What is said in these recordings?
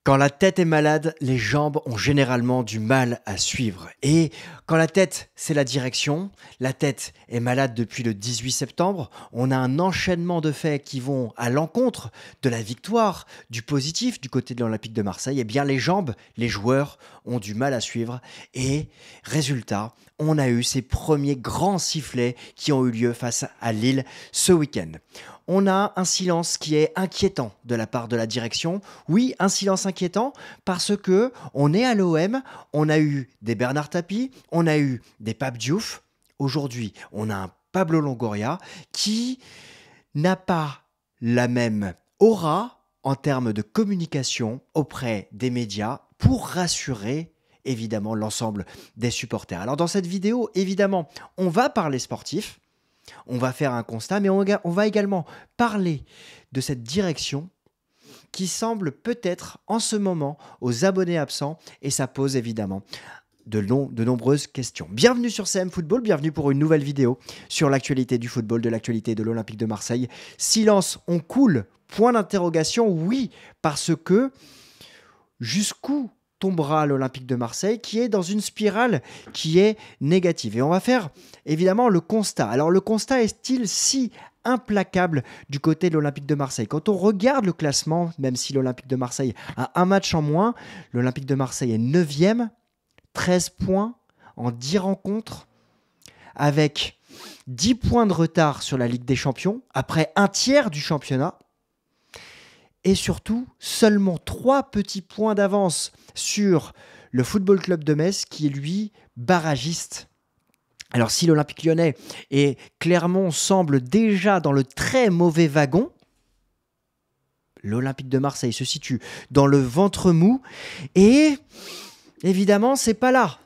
Quand la tête est malade, les jambes ont généralement du mal à suivre. Et quand la tête, c'est la direction, la tête est malade depuis le 18 septembre, on a un enchaînement de faits qui vont à l'encontre de la victoire, du positif du côté de l'Olympique de Marseille. Eh bien, les jambes, les joueurs ont du mal à suivre. Et résultat, on a eu ces premiers grands sifflets qui ont eu lieu face à Lille ce week-end. On a un silence qui est inquiétant de la part de la direction. Oui, un silence inquiétant parce que on est à l'OM, on a eu des Bernard Tapie, on a eu des Pape Diouf. Aujourd'hui, on a un Pablo Longoria qui n'a pas la même aura en termes de communication auprès des médias pour rassurer évidemment l'ensemble des supporters. Alors dans cette vidéo, évidemment, on va parler sportif. On va faire un constat, mais on va également parler de cette direction qui semble peut-être en ce moment aux abonnés absents et ça pose évidemment de nombreuses questions. Bienvenue sur CM Football, bienvenue pour une nouvelle vidéo sur l'actualité du football, de l'actualité de l'Olympique de Marseille. Silence, on coule, point d'interrogation, oui, parce que jusqu'où tombera l'Olympique de Marseille qui est dans une spirale qui est négative. Et on va faire évidemment le constat. Alors le constat est-il si implacable du côté de l'Olympique de Marseille? Quand on regarde le classement, même si l'Olympique de Marseille a un match en moins, l'Olympique de Marseille est 9e, 13 points en 10 rencontres, avec 10 points de retard sur la Ligue des Champions, après un tiers du championnat. Et surtout, seulement 3 petits points d'avance sur le Football Club de Metz qui est lui barragiste. Alors si l'Olympique lyonnais et Clermont semblent déjà dans le très mauvais wagon, l'Olympique de Marseille se situe dans le ventre mou et évidemment, c'est pas là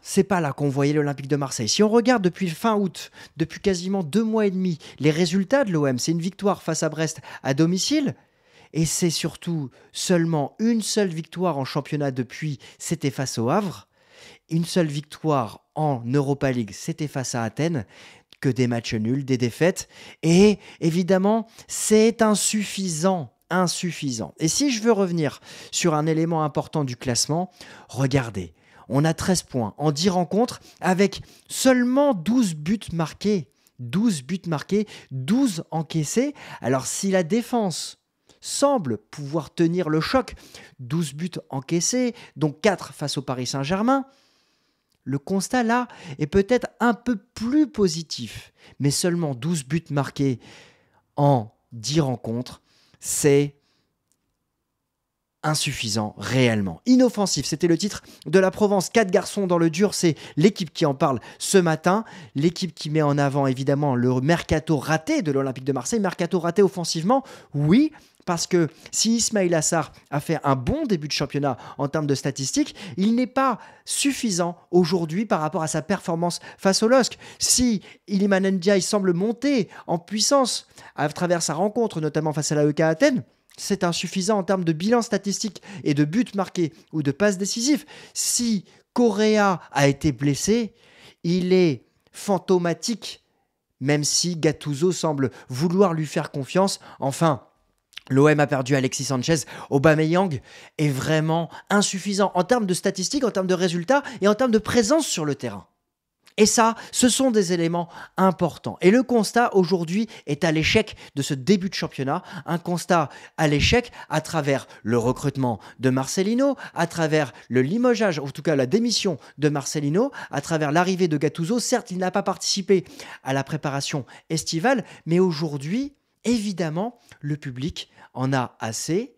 qu'on voyait l'Olympique de Marseille. Si on regarde depuis fin août, depuis quasiment 2 mois et demi, les résultats de l'OM, c'est une victoire face à Brest à domicile. Et c'est surtout seulement une seule victoire en championnat depuis, c'était face au Havre. Une seule victoire en Europa League, c'était face à Athènes. Que des matchs nuls, des défaites. Et évidemment, c'est insuffisant. Et si je veux revenir sur un élément important du classement, regardez, on a 13 points en 10 rencontres avec seulement 12 buts marqués. 12 buts marqués, 12 encaissés. Alors si la défense semble pouvoir tenir le choc, 12 buts encaissés, dont 4 face au Paris Saint-Germain, le constat là est peut-être un peu plus positif, mais seulement 12 buts marqués en 10 rencontres, c'est insuffisant réellement. Inoffensif, c'était le titre de la Provence. 4 garçons dans le dur, c'est l'équipe qui en parle ce matin. L'équipe qui met en avant évidemment le mercato raté de l'Olympique de Marseille. Mercato raté offensivement, oui, parce que si Ismaïla Sarr a fait un bon début de championnat en termes de statistiques, il n'est pas suffisant aujourd'hui par rapport à sa performance face au LOSC. Si Iliman Ndiaye semble monter en puissance à travers sa rencontre, notamment face à l'AEK Athènes, c'est insuffisant en termes de bilan statistique et de buts marqués ou de passes décisives. Si Correa a été blessé, il est fantomatique, même si Gattuso semble vouloir lui faire confiance. Enfin, l'OM a perdu Alexis Sanchez. Aubameyang est vraiment insuffisant en termes de statistiques, en termes de résultats et en termes de présence sur le terrain. Et ça, ce sont des éléments importants. Et le constat aujourd'hui est à l'échec de ce début de championnat. Un constat à l'échec à travers le recrutement de Marcelino, à travers le limogeage, en tout cas la démission de Marcelino, à travers l'arrivée de Gattuso. Certes, il n'a pas participé à la préparation estivale, mais aujourd'hui, évidemment, le public en a assez.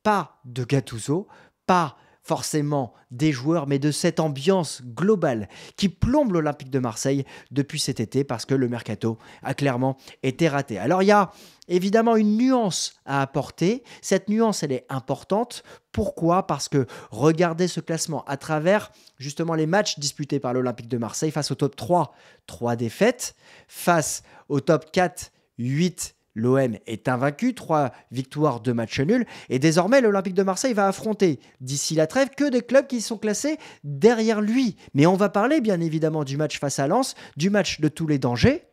Pas de Gattuso, pas forcément des joueurs, mais de cette ambiance globale qui plombe l'Olympique de Marseille depuis cet été parce que le mercato a clairement été raté. Alors il y a évidemment une nuance à apporter. Cette nuance, elle est importante. Pourquoi? Parce que regardez ce classement à travers justement les matchs disputés par l'Olympique de Marseille face au top 3, 3 défaites, face au top 4, 8 l'OM est invaincu, 3 victoires, 2 matchs nuls. Et désormais, l'Olympique de Marseille va affronter, d'ici la trêve, que des clubs qui sont classés derrière lui. Mais on va parler bien évidemment du match face à Lens, du match de tous les dangers.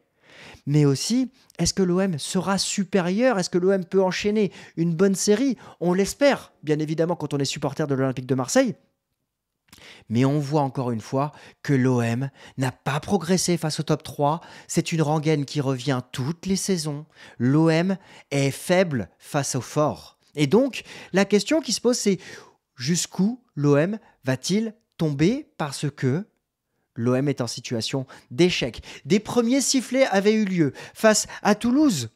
Mais aussi, est-ce que l'OM sera supérieur? Est-ce que l'OM peut enchaîner une bonne série? On l'espère, bien évidemment, quand on est supporter de l'Olympique de Marseille. Mais on voit encore une fois que l'OM n'a pas progressé face au top 3. C'est une rengaine qui revient toutes les saisons. L'OM est faible face au fort. Et donc, la question qui se pose, c'est jusqu'où l'OM va-t-il tomber parce que l'OM est en situation d'échec. Des premiers sifflets avaient eu lieu face à Toulouse.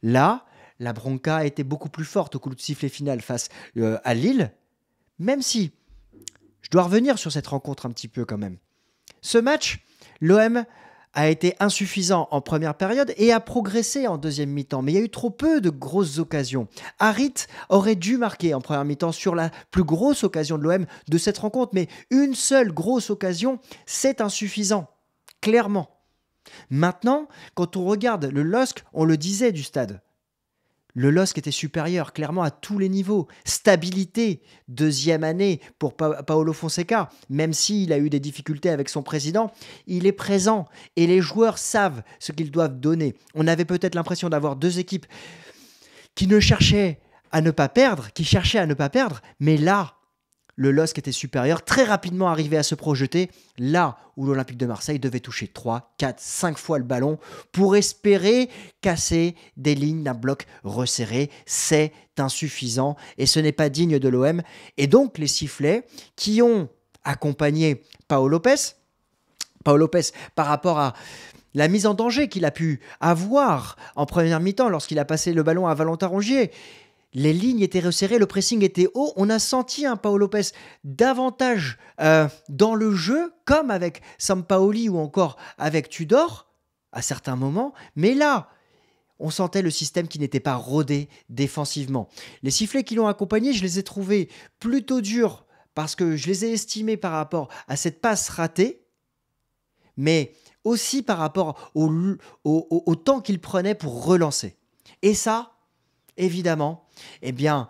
Là, la bronca a été beaucoup plus forte au coup de sifflet final face à Lille, même si je dois revenir sur cette rencontre un petit peu quand même. Ce match, l'OM a été insuffisant en première période et a progressé en deuxième mi-temps. Mais il y a eu trop peu de grosses occasions. Harit aurait dû marquer en première mi-temps sur la plus grosse occasion de l'OM de cette rencontre. Mais une seule grosse occasion, c'est insuffisant. Clairement. Maintenant, quand on regarde le LOSC, on le disait du stade. Le LOSC était supérieur, clairement, à tous les niveaux. Stabilité, deuxième année pour Paolo Fonseca. Même s'il a eu des difficultés avec son président, il est présent et les joueurs savent ce qu'ils doivent donner. On avait peut-être l'impression d'avoir deux équipes qui cherchaient à ne pas perdre, mais là, le LOSC était supérieur, très rapidement arrivé à se projeter, là où l'Olympique de Marseille devait toucher 3, 4, 5 fois le ballon pour espérer casser des lignes d'un bloc resserré. C'est insuffisant et ce n'est pas digne de l'OM. Et donc les sifflets qui ont accompagné Pau Lopez par rapport à la mise en danger qu'il a pu avoir en première mi-temps lorsqu'il a passé le ballon à Valentin Rongier. Les lignes étaient resserrées, le pressing était haut. On a senti un Pau Lopez davantage dans le jeu, comme avec Sampaoli ou encore avec Tudor, à certains moments. Mais là, on sentait le système qui n'était pas rodé défensivement. Les sifflets qui l'ont accompagné, je les ai trouvés plutôt durs parce que je les ai estimés par rapport à cette passe ratée, mais aussi par rapport au temps qu'il prenait pour relancer. Et ça, évidemment, eh bien,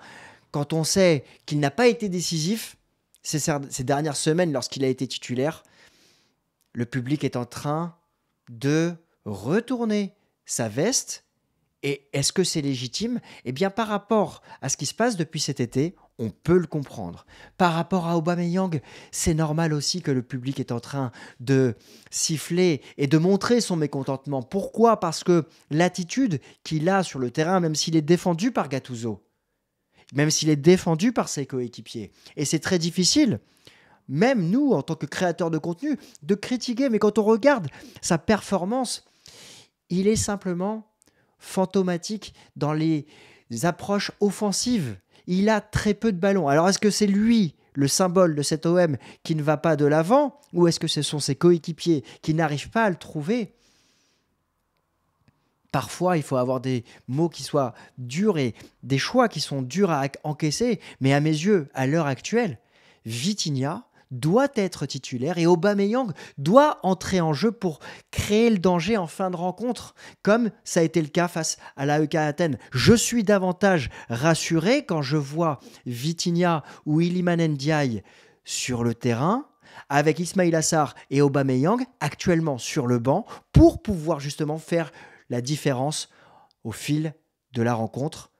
quand on sait qu'il n'a pas été décisif ces dernières semaines lorsqu'il a été titulaire, le public est en train de retourner sa veste. Et est-ce que c'est légitime? Eh bien, par rapport à ce qui se passe depuis cet été, on peut le comprendre. Par rapport à Aubameyang, c'est normal aussi que le public est en train de siffler et de montrer son mécontentement. Pourquoi? Parce que l'attitude qu'il a sur le terrain, même s'il est défendu par Gattuso, même s'il est défendu par ses coéquipiers, et c'est très difficile, même nous, en tant que créateurs de contenu, de critiquer, mais quand on regarde sa performance, il est simplement fantomatique dans les approches offensives. Il a très peu de ballons. Alors, est-ce que c'est lui, le symbole de cet OM, qui ne va pas de l'avant, ou est-ce que ce sont ses coéquipiers qui n'arrivent pas à le trouver? Parfois, il faut avoir des mots qui soient durs et des choix qui sont durs à encaisser. Mais à mes yeux, à l'heure actuelle, Vitinha doit être titulaire et Aubameyang doit entrer en jeu pour créer le danger en fin de rencontre, comme ça a été le cas face à l'AEK Athènes. Je suis davantage rassuré quand je vois Vitinha ou Iliman Ndiaye sur le terrain, avec Ismaïla Sarr et Aubameyang actuellement sur le banc, pour pouvoir justement faire la différence au fil de la rencontre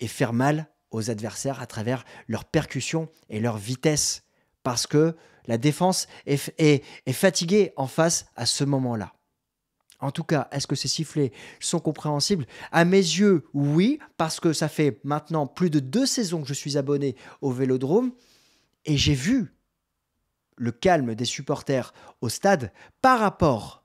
et faire mal aux adversaires à travers leur percussion et leur vitesse. Parce que la défense est fatiguée en face à ce moment-là. En tout cas, est-ce que ces sifflets sont compréhensibles? À mes yeux, oui, parce que ça fait maintenant plus de 2 saisons que je suis abonné au Vélodrome et j'ai vu le calme des supporters au stade par rapport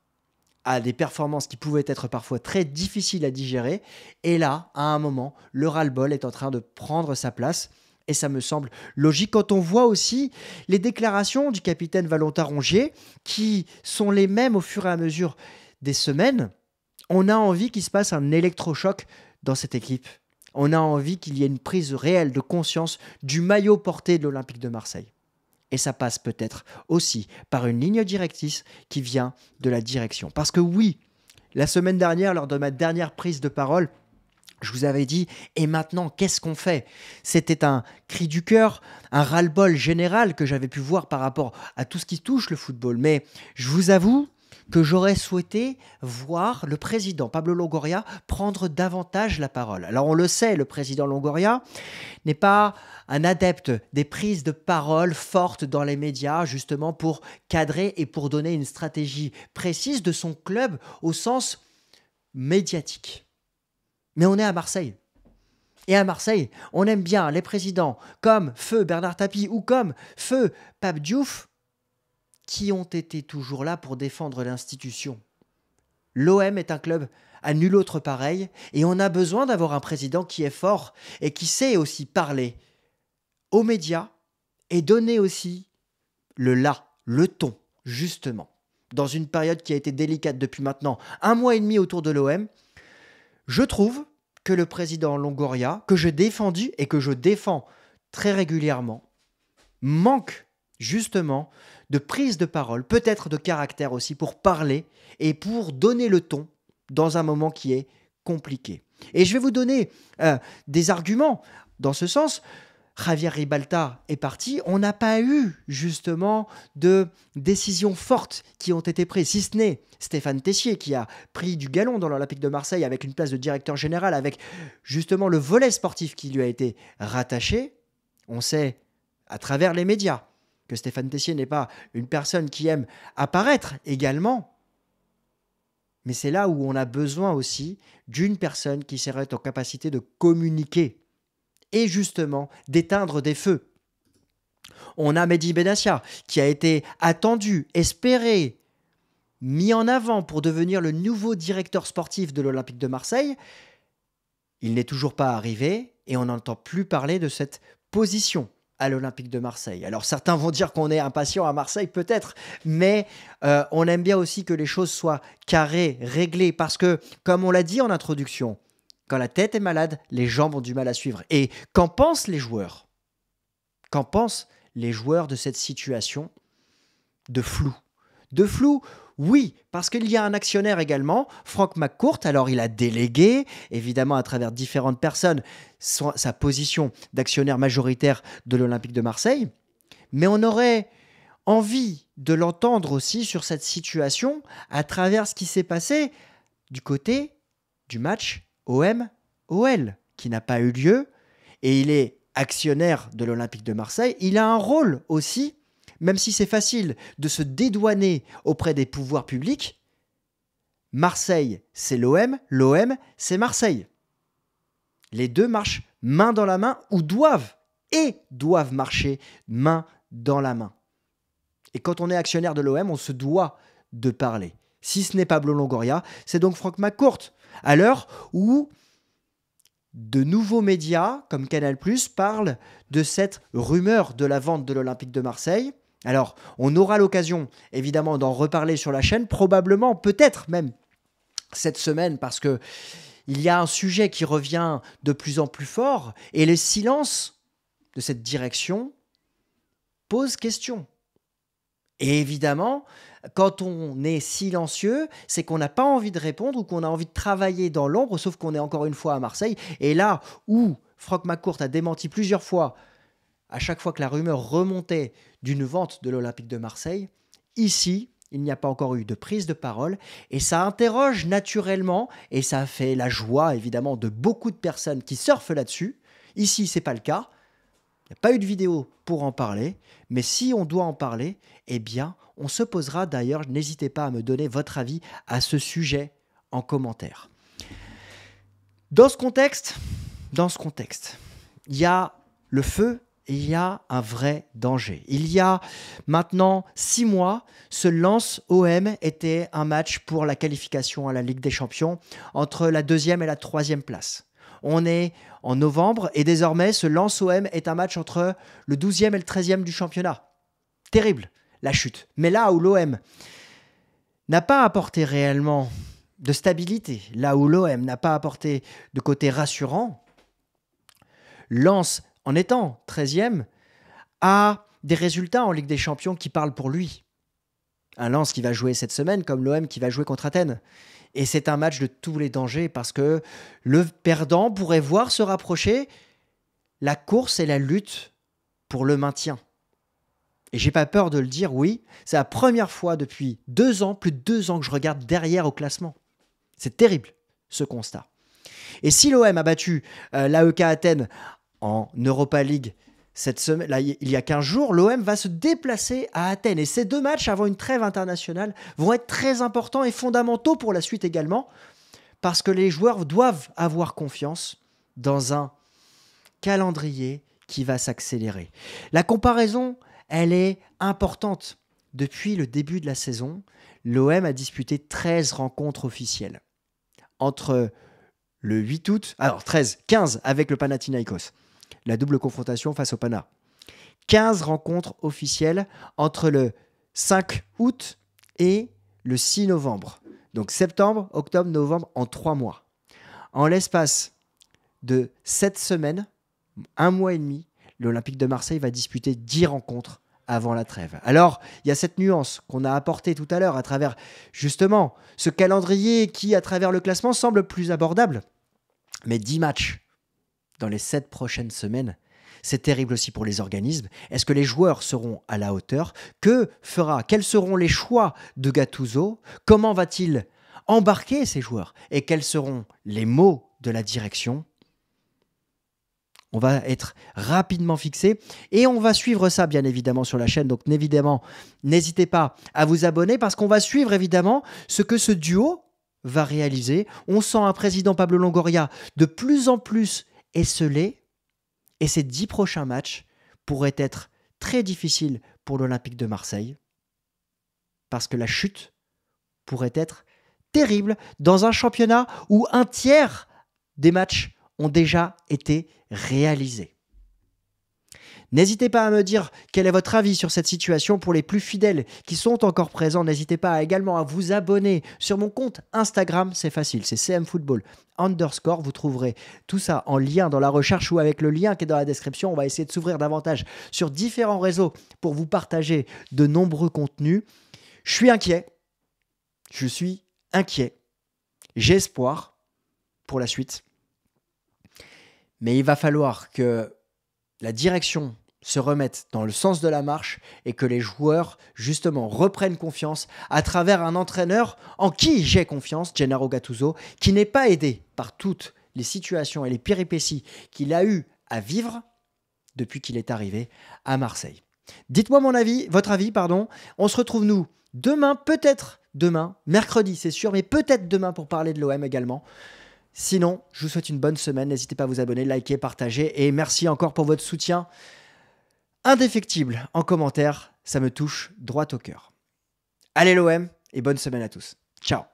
à des performances qui pouvaient être parfois très difficiles à digérer. Et là, à un moment, le ras-le-bol est en train de prendre sa place. Et ça me semble logique quand on voit aussi les déclarations du capitaine Valentin Rongier qui sont les mêmes au fur et à mesure des semaines. On a envie qu'il se passe un électrochoc dans cette équipe. On a envie qu'il y ait une prise réelle de conscience du maillot porté de l'Olympique de Marseille. Et ça passe peut-être aussi par une ligne directrice qui vient de la direction. Parce que oui, la semaine dernière, lors de ma dernière prise de parole, je vous avais dit, et maintenant, qu'est-ce qu'on fait? C'était un cri du cœur, un ras-le-bol général que j'avais pu voir par rapport à tout ce qui touche le football. Mais je vous avoue que j'aurais souhaité voir le président Pablo Longoria prendre davantage la parole. Alors on le sait, le président Longoria n'est pas un adepte des prises de parole fortes dans les médias, justement pour cadrer et pour donner une stratégie précise de son club au sens médiatique. Mais on est à Marseille. Et à Marseille, on aime bien les présidents comme feu Bernard Tapie ou comme feu Pape Diouf qui ont été toujours là pour défendre l'institution. L'OM est un club à nul autre pareil et on a besoin d'avoir un président qui est fort et qui sait aussi parler aux médias et donner aussi le ton, justement. Dans une période qui a été délicate depuis maintenant 1 mois et demi autour de l'OM, je trouve que le président Longoria, que j'ai défendu et que je défends très régulièrement, manque justement de prise de parole, peut-être de caractère aussi, pour parler et pour donner le ton dans un moment qui est compliqué. Et je vais vous donner des arguments dans ce sens. Javier Ribalta est parti, on n'a pas eu justement de décisions fortes qui ont été prises, si ce n'est Stéphane Tessier qui a pris du galon dans l'Olympique de Marseille avec une place de directeur général, avec justement le volet sportif qui lui a été rattaché. On sait à travers les médias que Stéphane Tessier n'est pas une personne qui aime apparaître également, mais c'est là où on a besoin aussi d'une personne qui serait en capacité de communiquer et justement d'éteindre des feux. On a Mehdi Benassia qui a été attendu, espéré, mis en avant pour devenir le nouveau directeur sportif de l'Olympique de Marseille. Il n'est toujours pas arrivé et on n'entend plus parler de cette position à l'Olympique de Marseille. Alors certains vont dire qu'on est impatient à Marseille peut-être, mais on aime bien aussi que les choses soient carrées, réglées, parce que comme on l'a dit en introduction, quand la tête est malade, les jambes ont du mal à suivre. Et qu'en pensent les joueurs? Qu'en pensent les joueurs de cette situation de flou? De flou, oui, parce qu'il y a un actionnaire également, Frank McCourt. Alors il a délégué, évidemment à travers différentes personnes, sa position d'actionnaire majoritaire de l'Olympique de Marseille. Mais on aurait envie de l'entendre aussi sur cette situation à travers ce qui s'est passé du côté du match OM-OL, qui n'a pas eu lieu, et il est actionnaire de l'Olympique de Marseille. Il a un rôle aussi, même si c'est facile de se dédouaner auprès des pouvoirs publics. Marseille, c'est l'OM, l'OM, c'est Marseille. Les deux marchent main dans la main, ou doivent marcher main dans la main. Et quand on est actionnaire de l'OM, on se doit de parler. Si ce n'est Pablo Longoria, c'est donc Frank McCourt. À l'heure où de nouveaux médias, comme Canal+, parlent de cette rumeur de la vente de l'Olympique de Marseille. Alors, on aura l'occasion, évidemment, d'en reparler sur la chaîne, probablement, peut-être même cette semaine, parce que il y a un sujet qui revient de plus en plus fort, et le silence de cette direction pose question. Et évidemment, quand on est silencieux, c'est qu'on n'a pas envie de répondre ou qu'on a envie de travailler dans l'ombre, sauf qu'on est encore une fois à Marseille. Et là où Frank McCourt a démenti plusieurs fois, à chaque fois que la rumeur remontait d'une vente de l'Olympique de Marseille, ici, il n'y a pas encore eu de prise de parole. Et ça interroge naturellement, et ça fait la joie évidemment de beaucoup de personnes qui surfent là-dessus. Ici, ce n'est pas le cas. Il n'y a pas eu de vidéo pour en parler, mais si on doit en parler, eh bien, on se posera d'ailleurs, n'hésitez pas à me donner votre avis à ce sujet en commentaire. Dans ce contexte, il y a le feu et il y a un vrai danger. Il y a maintenant 6 mois, ce Lens OM était un match pour la qualification à la Ligue des Champions entre la 2e et la 3e place. On est en novembre et désormais, ce Lens OM est un match entre le 12e et le 13e du championnat. Terrible, la chute. Mais là où l'OM n'a pas apporté réellement de stabilité, là où l'OM n'a pas apporté de côté rassurant, Lens, en étant 13e, a des résultats en Ligue des Champions qui parlent pour lui. Un Lens qui va jouer cette semaine comme l'OM qui va jouer contre Athènes. Et c'est un match de tous les dangers parce que le perdant pourrait voir se rapprocher la course et la lutte pour le maintien. Et j'ai pas peur de le dire, oui, c'est la première fois depuis 2 ans, plus de 2 ans que je regarde derrière au classement. C'est terrible, ce constat. Et si l'OM a battu l'AEK Athènes en Europa League cette semaine, là, il y a 15 jours, l'OM va se déplacer à Athènes. Et ces 2 matchs avant une trêve internationale vont être très importants et fondamentaux pour la suite également, parce que les joueurs doivent avoir confiance dans un calendrier qui va s'accélérer. La comparaison, elle est importante. Depuis le début de la saison, l'OM a disputé 13 rencontres officielles. Entre le 8 août, alors 13, 15 avec le Panathinaikos, la double confrontation face au Pana. 15 rencontres officielles entre le 5 août et le 6 novembre. Donc septembre, octobre, novembre, en 3 mois. En l'espace de 7 semaines, 1 mois et demi, l'Olympique de Marseille va disputer 10 rencontres avant la trêve. Alors, il y a cette nuance qu'on a apportée tout à l'heure à travers, justement, ce calendrier qui, à travers le classement, semble plus abordable. Mais 10 matchs dans les 7 prochaines semaines, c'est terrible aussi pour les organismes. Est-ce que les joueurs seront à la hauteur? Quels seront les choix de Gattuso? Comment va-t-il embarquer ces joueurs? Et quels seront les mots de la direction? On va être rapidement fixé et on va suivre ça bien évidemment sur la chaîne. Donc évidemment, n'hésitez pas à vous abonner parce qu'on va suivre évidemment ce que ce duo va réaliser. On sent un président Pablo Longoria de plus en plus esselé et ces 10 prochains matchs pourraient être très difficiles pour l'Olympique de Marseille parce que la chute pourrait être terrible dans un championnat où un tiers des matchs ont déjà été réalisés. N'hésitez pas à me dire quel est votre avis sur cette situation. Pour les plus fidèles qui sont encore présents, n'hésitez pas également à vous abonner sur mon compte Instagram. C'est facile, c'est cmfootball_. Vous trouverez tout ça en lien dans la recherche ou avec le lien qui est dans la description. On va essayer de s'ouvrir davantage sur différents réseaux pour vous partager de nombreux contenus. Je suis inquiet. J'ai espoir pour la suite. Mais il va falloir que la direction se remette dans le sens de la marche et que les joueurs, justement, reprennent confiance à travers un entraîneur en qui j'ai confiance, Gennaro Gattuso, qui n'est pas aidé par toutes les situations et les péripéties qu'il a eu à vivre depuis qu'il est arrivé à Marseille. Dites-moi votre avis. On se retrouve, nous, peut-être demain, mercredi, c'est sûr, mais peut-être demain pour parler de l'OM également. Sinon, je vous souhaite une bonne semaine. N'hésitez pas à vous abonner, liker, partager. Et merci encore pour votre soutien indéfectible en commentaire. Ça me touche droit au cœur. Allez l'OM et bonne semaine à tous. Ciao.